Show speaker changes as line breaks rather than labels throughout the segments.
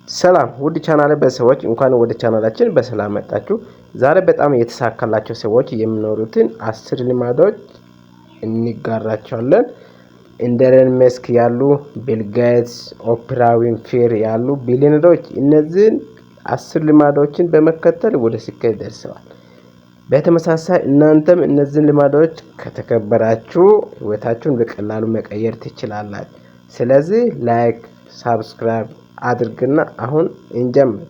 ሰላም ውድ ቻናል በሰዎች እንኳን ወደ ቻናላችን በሰላም መጣችሁ። ዛሬ በጣም የተሳካላቸው ሰዎች የሚኖሩትን 10 ልማዶች እንጋራቸዋለን። እንደ ኤለን መስክ ያሉ፣ ቢል ጌትስ፣ ኦፕራ ዊንፍሪ ያሉ ቢሊዮነሮች እነዚህን 10 ልማዶችን በመከተል ወደ ስኬት ደርሰዋል። በተመሳሳይ እናንተም እነዚህን ልማዶች ከተከበራችሁ ህይወታችሁን በቀላሉ መቀየር ትችላላችሁ። ስለዚህ ላይክ፣ ሳብስክራይብ አድርግና አሁን እንጀምር።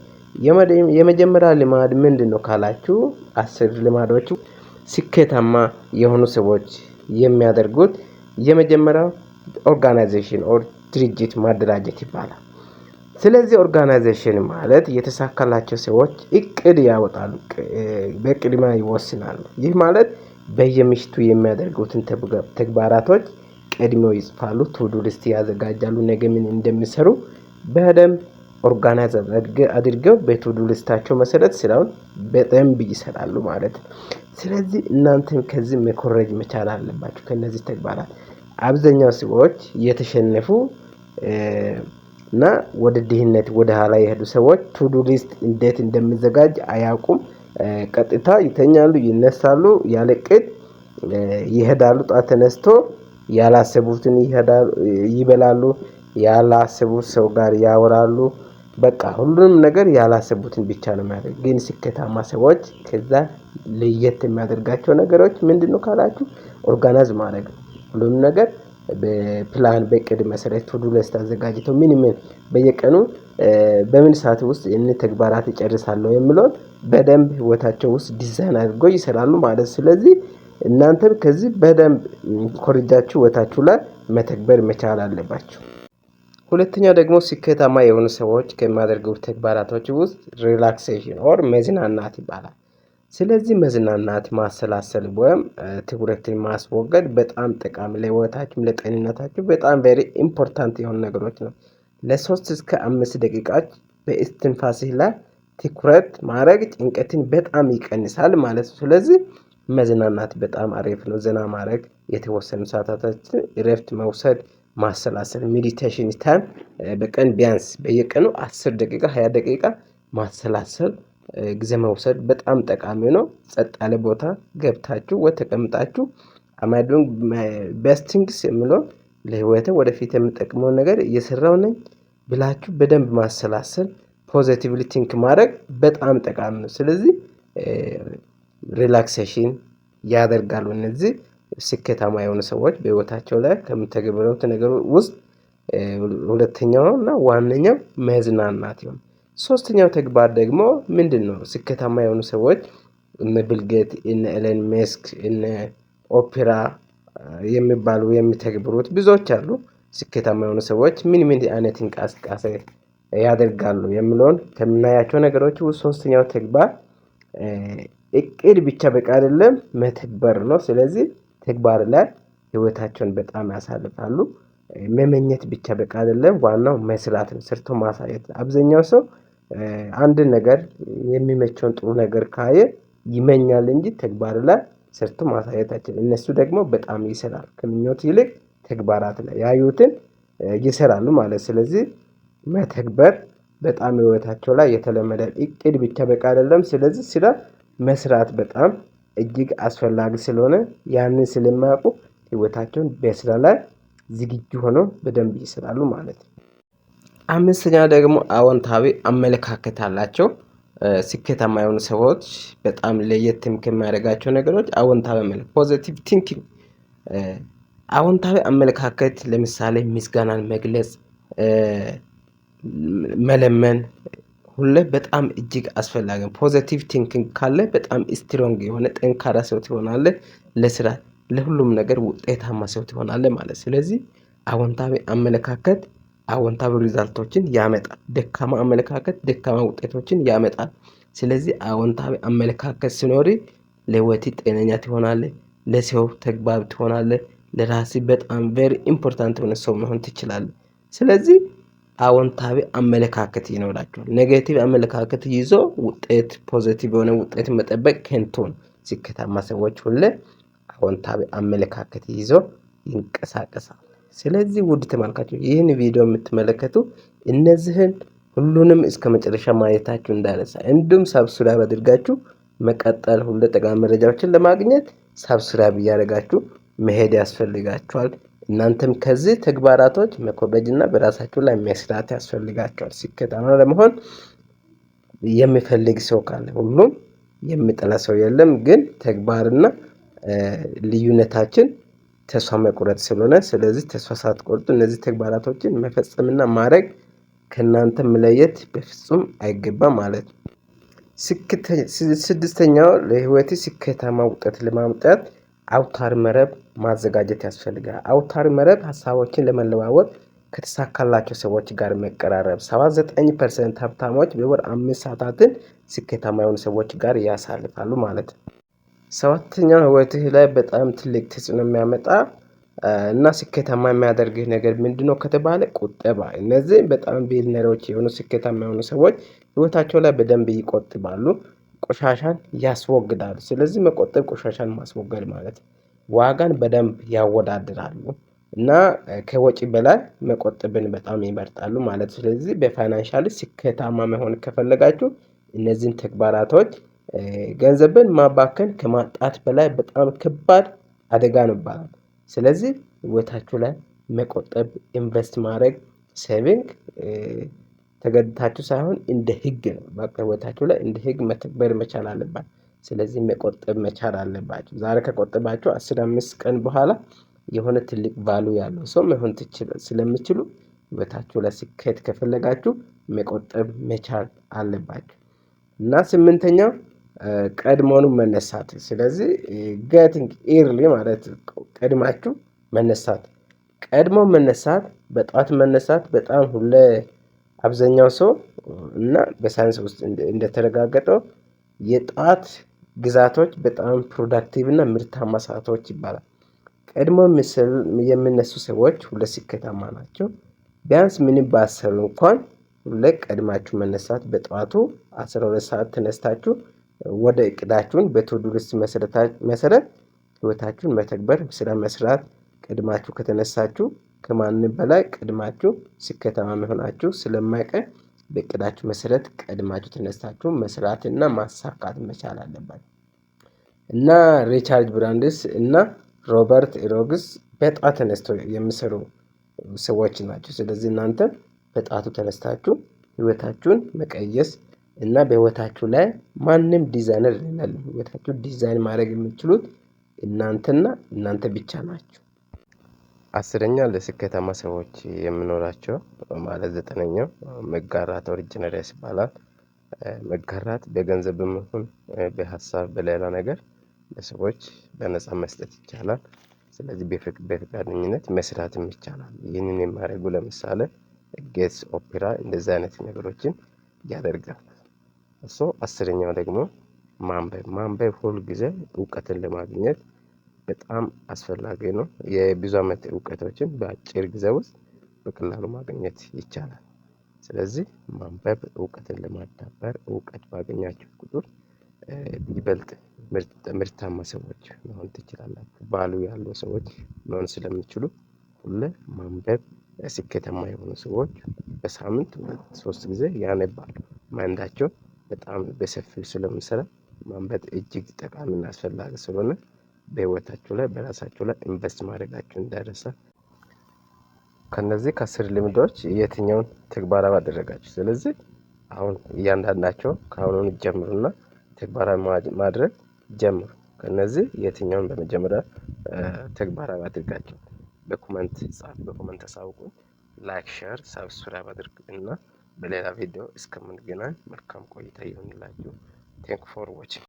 የመጀመሪያ ልማድ ምንድነው ካላችሁ 10 ልማዶቹ ስኬታማ የሆኑ ሰዎች የሚያደርጉት የመጀመሪያው ኦርጋናይዜሽን ኦር ድርጅት ማደራጀት ይባላል። ስለዚህ ኦርጋናይዜሽን ማለት የተሳካላቸው ሰዎች እቅድ ያወጣሉ፣ በቅድሚያ ይወስናሉ። ይህ ማለት በየምሽቱ የሚያደርጉትን ተግባራቶች ቀድመው ይጽፋሉ፣ ቱዱ ሊስት ያዘጋጃሉ። ነገ ምን እንደሚሰሩ በደንብ ኦርጋናይዝ አድርገው በቱዱ ሊስታቸው መሰረት ስራውን በደንብ ይሰራሉ ማለት ነው። ስለዚህ እናንተም ከዚህ መኮረጅ መቻል አለባችሁ ከነዚህ ተግባራት። አብዛኛው ሰዎች የተሸነፉ እና ወደ ድህነት ወደ ኋላ የሄዱ ሰዎች ቱዱ ሊስት እንዴት እንደሚዘጋጅ አያውቁም። ቀጥታ ይተኛሉ፣ ይነሳሉ፣ ያለ እቅድ ይሄዳሉ። ጧት ተነስቶ ያላሰቡትን ይበላሉ፣ ያላሰቡት ሰው ጋር ያወራሉ። በቃ ሁሉንም ነገር ያላሰቡትን ብቻ ነው የሚያደርጉት። ግን ስኬታማ ሰዎች ከዛ ለየት የሚያደርጋቸው ነገሮች ምንድነው ካላችሁ ኦርጋናይዝ ማድረግ ነው። ሁሉንም ነገር በፕላን በቅድ መሰረት ቱዱ ሊስት አዘጋጅተው ምን በየቀኑ በምን ሰዓት ውስጥ እነዚህ ተግባራት ይጨርሳሉ የሚለውን በደንብ ህይወታቸው ውስጥ ዲዛይን አድርገው ይሰራሉ ማለት። ስለዚህ እናንተም ከዚህ በደንብ ኮርጃችሁ ህይወታችሁ ላይ መተግበር መቻል አለባችሁ። ሁለተኛው ደግሞ ስኬታማ የሆኑ ሰዎች ከሚያደርጉት ተግባራቶች ውስጥ ሪላክሴሽን ኦር መዝናናት ይባላል። ስለዚህ መዝናናት፣ ማሰላሰል ወይም ትኩረትን ማስወገድ በጣም ጠቃሚ ለህይወታችን ለጤንነታችን በጣም ቬሪ ኢምፖርታንት የሆኑ ነገሮች ነው። ለ3 እስከ 5 ደቂቃዎች በእስትንፋስህ ላይ ትኩረት ማድረግ ጭንቀትን በጣም ይቀንሳል ማለት ነው። ስለዚህ መዝናናት በጣም አሪፍ ነው። ዘና ማድረግ፣ የተወሰኑ ሰዓታትን እረፍት መውሰድ፣ ማሰላሰል ሜዲቴሽን ታይም በቀን ቢያንስ በየቀኑ 10 ደቂቃ 20 ደቂቃ ማሰላሰል ጊዜ መውሰድ በጣም ጠቃሚ ነው። ጸጥ ያለ ቦታ ገብታችሁ ወይ ተቀምጣችሁ አማዱን ቤስቲንግስ የሚለው ለህይወቴ ወደፊት የሚጠቅመው ነገር እየሰራው ነኝ ብላችሁ በደንብ ማሰላሰል ፖዚቲቭሊ ቲንክ ማድረግ በጣም ጠቃሚ ነው። ስለዚህ ሪላክሴሽን ያደርጋሉ። እነዚህ ስኬታማ የሆኑ ሰዎች በህይወታቸው ላይ ከምተገብሩት ነገር ውስጥ ሁለተኛው እና ዋነኛው መዝናናት ነው። ሶስተኛው ተግባር ደግሞ ምንድነው? ስኬታማ የሆኑ ሰዎች እነ ቢል ጌትስ፣ እነ ኤለን መስክ፣ እነ ኦፕራ የሚባሉ የሚተገብሩት ብዙዎች አሉ። ስኬታማ የሆኑ ሰዎች ምን አይነት እንቅስቃሴ ያደርጋሉ የሚለውን ከምናያቸው ነገሮች ውስጥ ሶስተኛው ተግባር እቅድ ብቻ በቃ አይደለም መተግበር ነው። ስለዚህ ተግባር ላይ ህይወታቸውን በጣም ያሳልፋሉ። መመኘት ብቻ በቃ አይደለም፣ ዋናው መስራት ነው፣ ሰርቶ ማሳየት። አብዛኛው ሰው አንድ ነገር የሚመቸውን ጥሩ ነገር ካየ ይመኛል እንጂ ተግባር ላይ ሰርቶ ማሳየት አይችልም። እነሱ ደግሞ በጣም ይሰራሉ። ከምኞት ይልቅ ተግባራት ላይ ያዩትን ይሰራሉ ማለት። ስለዚህ መተግበር በጣም ህይወታቸው ላይ የተለመደ እቅድ ብቻ በቃ አይደለም። ስለዚህ ስራ መስራት በጣም እጅግ አስፈላጊ ስለሆነ ያንን ስለማያውቁ ህይወታቸውን በስራ ላይ ዝግጁ ሆነው በደንብ ይሰራሉ ማለት ነው። አምስተኛ ደግሞ አዎንታዊ አመለካከት አላቸው። ስኬታማ የሆኑ ሰዎች በጣም ለየት ከሚያደርጋቸው ነገሮች አዎንታዊ አመለካከት ፖዚቲቭ ቲንኪንግ። አዎንታዊ አመለካከት ለምሳሌ ምስጋናን መግለጽ፣ መለመን ሁሌ በጣም እጅግ አስፈላጊ ነው። ፖዚቲቭ ቲንኪንግ ካለ በጣም ስትሮንግ የሆነ ጠንካራ ሰው ትሆናለህ። ለስራ ለሁሉም ነገር ውጤታማ ሰው ትሆናለህ ማለት። ስለዚህ አዎንታዊ አመለካከት አዎንታዊ ሪዛልቶችን ያመጣል። ደካማ አመለካከት ደካማ ውጤቶችን ያመጣል። ስለዚህ አዎንታዊ አመለካከት ሲኖር ለህይወት ጤነኛ ትሆናለህ፣ ለሰው ተግባቢ ትሆናለህ፣ ለራስህ በጣም ቬሪ ኢምፖርታንት የሆነ ሰው መሆን ትችላለህ። ስለዚህ አዎንታዊ አመለካከት ይኖራቸዋል። ኔጌቲቭ አመለካከት ይዞ ውጤት ፖዚቲቭ የሆነ ውጤት መጠበቅ ከንቱ ነው። ስኬታማ ሰዎች ሁሌ አዎንታዊ አመለካከት ይዞ ይንቀሳቀሳል። ስለዚህ ውድ ተመልካቾች ይህን ቪዲዮ የምትመለከቱ እነዚህን ሁሉንም እስከ መጨረሻ ማየታችሁ እንዳይረሳ። እንዲሁም ሰብስክራይብ አድርጋችሁ መቀጠል ሁሉ ጠቃሚ መረጃዎችን ለማግኘት ሰብስክራይብ እያደረጋችሁ መሄድ ያስፈልጋችኋል። እናንተም ከዚህ ተግባራቶች መኮረጅና በራሳችሁ ላይ መስራት ያስፈልጋችኋል። ስኬታማ ለመሆን የሚፈልግ ሰው ካለ ሁሉም የሚጠላ ሰው የለም። ግን ተግባርና ልዩነታችን ተስፋ መቁረጥ ስለሆነ ስለዚህ ተስፋ ሳትቆርጡ እነዚህ ተግባራቶችን መፈጸምና ማድረግ ከእናንተ መለየት በፍጹም አይገባም ማለት ነው። ስድስተኛው ለህይወት ስኬታማ ውጤት ለማምጣት አውታር መረብ ማዘጋጀት ያስፈልጋል። አውታር መረብ ሀሳቦችን ለመለዋወጥ ከተሳካላቸው ሰዎች ጋር መቀራረብ። 79% ሀብታሞች በወር 5 ሰዓታትን ስኬታማ የሆኑ ሰዎች ጋር ያሳልፋሉ ማለት ነው። ሰባተኛው ህይወትህ ላይ በጣም ትልቅ ተጽዕኖ የሚያመጣ እና ስኬታማ የሚያደርግህ ነገር ምንድነው ከተባለ ቁጠባ። እነዚህ በጣም ቢሊነሮች የሆኑ ስኬታማ የሆኑ ሰዎች ህይወታቸው ላይ በደንብ ይቆጥባሉ፣ ቆሻሻን ያስወግዳሉ። ስለዚህ መቆጠብ ቆሻሻን ማስወገድ ማለት ነው። ዋጋን በደንብ ያወዳድራሉ እና ከወጪ በላይ መቆጠብን በጣም ይመርጣሉ ማለት። ስለዚህ በፋይናንሻል ስኬታማ መሆን ከፈለጋችሁ እነዚህን ተግባራቶች ገንዘብን ማባከን ከማጣት በላይ በጣም ከባድ አደጋ ነው ይባላል። ስለዚህ ህይወታችሁ ላይ መቆጠብ፣ ኢንቨስት ማድረግ፣ ሴቪንግ ተገድታችሁ ሳይሆን እንደ ህግ ነው። በቃ ህይወታችሁ ላይ እንደ ህግ መተግበር መቻል አለባችሁ። ስለዚህ መቆጠብ መቻል አለባችሁ። ዛሬ ከቆጠባችሁ 15 ቀን በኋላ የሆነ ትልቅ ቫሉ ያለው ሰው መሆን ስለምችሉ ህይወታችሁ ላይ ስኬት ከፈለጋችሁ መቆጠብ መቻል አለባችሁ። እና ስምንተኛው ቀድሞውኑ መነሳት። ስለዚህ ጌቲንግ ኤርሊ ማለት ቀድማችሁ መነሳት። ቀድሞ መነሳት፣ በጠዋት መነሳት በጣም ሁሌ አብዛኛው ሰው እና በሳይንስ ውስጥ እንደተረጋገጠው የጠዋት ግዛቶች በጣም ፕሮዳክቲቭ እና ምርታማ ሰዓቶች ይባላል። ቀድሞ የሚነሱ ሰዎች ሁሌ ስኬታማ ናቸው። ቢያንስ ምንም ባሰሩ እንኳን ሁሌ ቀድማችሁ መነሳት፣ በጠዋቱ 12 ሰዓት ተነስታችሁ ወደ እቅዳችሁን በቱዱ ሊስት መሰረት ህይወታችሁን መተግበር፣ ስራ መስራት ቀድማችሁ ከተነሳችሁ ከማንም በላይ ቀድማችሁ ስኬታማ መሆናችሁ ስለማይቀር በእቅዳችሁ መሰረት ቀድማችሁ ተነስታችሁ መስራትና ማሳካት መቻል አለባችሁ። እና ሪቻርድ ብራንድስ እና ሮበርት ኢሮግስ በጠዋት ተነስተው የሚሰሩ ሰዎች ናቸው። ስለዚህ እናንተ በጠዋቱ ተነስታችሁ ህይወታችሁን መቀየስ እና በህይወታችሁ ላይ ማንም ዲዛይነር ይላል፣ ህይወታችሁ ዲዛይን ማድረግ የምትችሉት እናንተና እናንተ ብቻ ናችሁ። አስረኛ ለስኬታማ ሰዎች የምኖራቸው ማለት ዘጠነኛው መጋራት ኦሪጂናሪስ ይባላል። መጋራት በገንዘብም ይሁን በሀሳብ በሌላ ነገር ለሰዎች በነፃ መስጠት ይቻላል። ስለዚህ በፈቃደኝነት መስራትም ይቻላል። ይህንን የሚያደርጉ ለምሳሌ ጌትስ፣ ኦፕራ እንደዚህ አይነት ነገሮችን ያደርጋል። አስረኛው ደግሞ ማንበብ ሁል ጊዜ እውቀትን ለማግኘት በጣም አስፈላጊ ነው። የብዙ ዓመት እውቀቶችን በአጭር ጊዜ ውስጥ በቀላሉ ማግኘት ይቻላል። ስለዚህ ማንበብ እውቀትን ለማዳበር እውቀት ባገኛችሁ ቁጥር ይበልጥ ምርታማ ሰዎች መሆን ትችላላችሁ። ባሉ ያሉ ሰዎች መሆን ስለሚችሉ ሁሌ ማንበብ። ስኬታማ የሆኑ ሰዎች በሳምንት 3 ጊዜ ያነባሉ። ማይንዳቸው በጣም በሰፊው ስለሚሰራ ማንበብ እጅግ ጠቃሚና አስፈላጊ ስለሆነ በህይወታችሁ ላይ በራሳችሁ ላይ ኢንቨስት ማድረጋችሁ እንዳይረሳ። ከነዚህ ከ10 ልምዶች የትኛውን ተግባራዊ አደረጋችሁ? ስለዚህ አሁን እያንዳንዳቸው ከአሁኑ ጀምሩና ተግባራዊ ማድረግ ጀምሩ። ከነዚህ የትኛውን በመጀመሪያ ተግባራዊ አድርጋችሁ በኮሜንት ጻፉ፣ በኮሜንት አሳውቁኝ። ላይክ፣ ሼር፣ ሰብስክራይብ አድርጉ እና በሌላ ቪዲዮ እስከምንገናኝ መልካም ቆይታ ይሁንላችሁ። ቴንክ ፎር ዋቺንግ